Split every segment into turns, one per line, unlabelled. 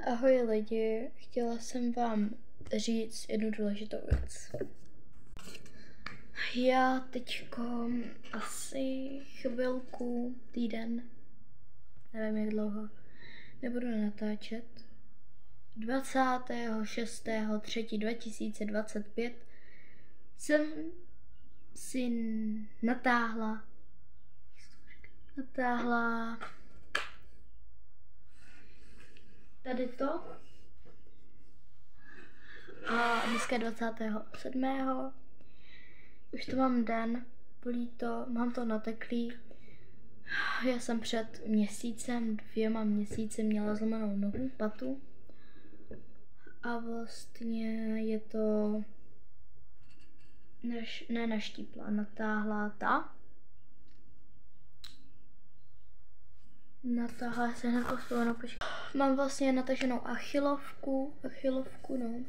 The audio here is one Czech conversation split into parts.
Ahoj lidi, chtěla jsem vám říct jednu důležitou věc. Já teďko asi chvilku, týden, nevím jak dlouho, nebudu natáčet. 26.3.2025 jsem si natáhla tady to. A dneska je 27. Už to mám den, bolí to, mám to nateklý. Já jsem před dvěma měsíci měla zlomenou nohu, patu. A vlastně je to naštíplá, natáhlá ta. Natáhla se hned pospěla, mám vlastně nataženou achilovku, no.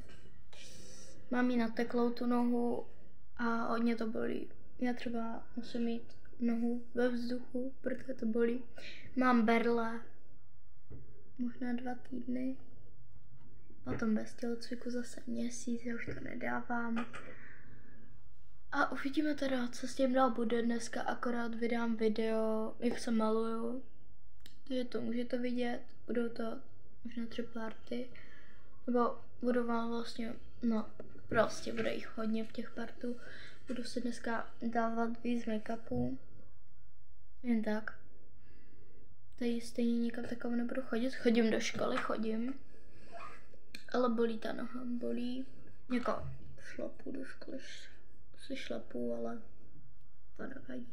Mám jí nateklou tu nohu a hodně to bolí. Já třeba musím mít nohu ve vzduchu, protože to bolí. Mám berle, možná 2 týdny. Potom bez tělocviku zase měsíc, já už to nedávám. A uvidíme teda, co s tím dál bude. Dneska akorát vydám video, jak se maluju. Takže to můžete vidět, budou to možná 3 party. Nebo budu vám vlastně, prostě bude jich hodně v těch partů. Budu si dneska dávat víc make-upu. Jen tak. Tady stejně nikam takovou nebudu chodit. Chodím do školy, ale bolí ta noha, bolí. Jako šlapu do školy, si šlapu, ale to nevadí.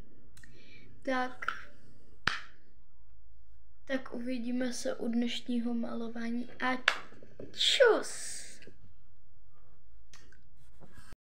Tak uvidíme se u dnešního malování a čus!